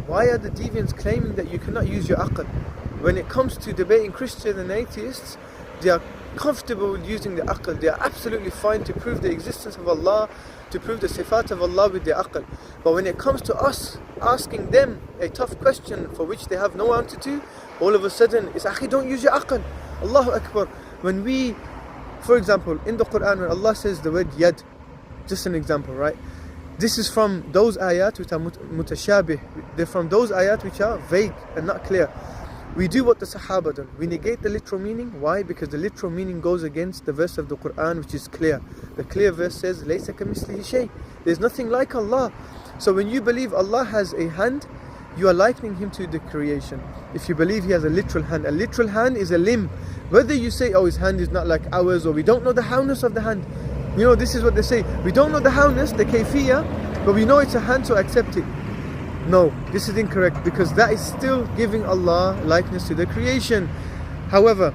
why are the deviants claiming that you cannot use your aql? When it comes to debating Christians and atheists, they are comfortable with using the aql. They are absolutely fine to prove the existence of Allah, to prove the sifat of Allah with the aql. But when it comes to us asking them a tough question for which they have no answer to, all of a sudden it's akhi, don't use your aql. Allahu Akbar. When we, for example, in the Quran, when Allah says the word yad, just an example, right? This is from those ayat which are mutashabih. They're from those ayat which are vague and not clear. We do what the Sahaba done. We negate the literal meaning. Why? Because the literal meaning goes against the verse of the Quran which is clear. The clear verse says, لَيْسَ كَمِثْلِهِ شَيْءٍ. There's nothing like Allah. So when you believe Allah has a hand, you are likening Him to the creation. If you believe He has a literal hand is a limb. Whether you say, oh, His hand is not like ours, or we don't know the howness of the hand. You know, this is what they say. We don't know the howness, the kayfiyah, but we know it's a hand, so accept it. No, this is incorrect, because that is still giving Allah likeness to the creation. However,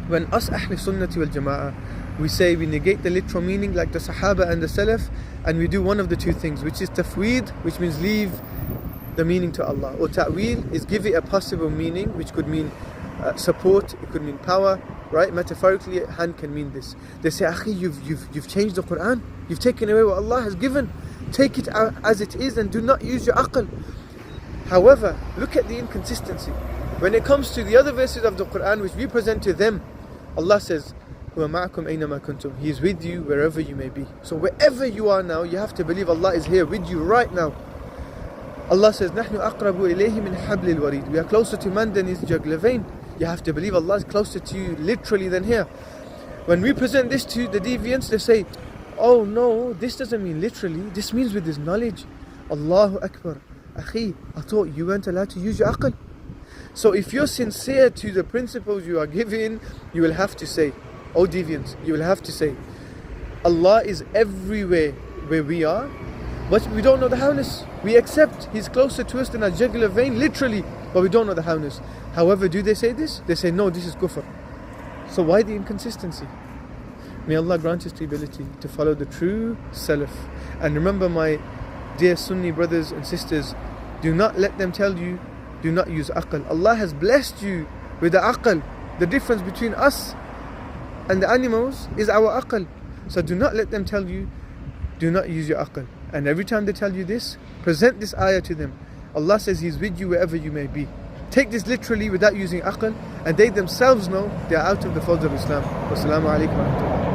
when us Ahl Sunnati wal Jama'ah, we say we negate the literal meaning like the Sahaba and the Salaf, and we do one of the two things, which is tafweed, which means leave the meaning to Allah, or ta'weel is give it a possible meaning, which could mean support, it could mean power, right? Metaphorically, hand can mean this. They say, akhi, you've changed the Quran, you've taken away what Allah has given. Take it as it is and do not use your aql. However, look at the inconsistency. When it comes to the other verses of the Quran which we present to them, Allah says, هُوَ مَعَكُمْ أَيْنَمَا كُنْتُمْ. He is with you wherever you may be. So wherever you are now, you have to believe Allah is here with you right now. Allah says, نَحْنُ أَقْرَبُ إِلَيْهِ مِنْ حَبْلِ الْوَرِيدِ. We are closer to man than his jugular vein. You have to believe Allah is closer to you literally than here. When we present this to the deviants, they say, oh no, this doesn't mean literally, this means with his knowledge. Allahu Akbar. Akhi, I thought you weren't allowed to use your aql. So if you're sincere to the principles you are giving, you will have to say, oh deviants, you will have to say, Allah is everywhere where we are, but we don't know the howness. We accept He's closer to us than our jugular vein, literally, but we don't know the howness. However, do they say this? They say, no, this is kufr. So why the inconsistency? May Allah grant us the ability to follow the true Salaf. And remember, my dear Sunni brothers and sisters, do not let them tell you, do not use aql. Allah has blessed you with the aql. The difference between us and the animals is our aql. So do not let them tell you, do not use your aql. And every time they tell you this, present this ayah to them. Allah says He's with you wherever you may be. Take this literally without using aql, and they themselves know they are out of the fold of Islam. Wassalamu alaikum wa rahmatullah.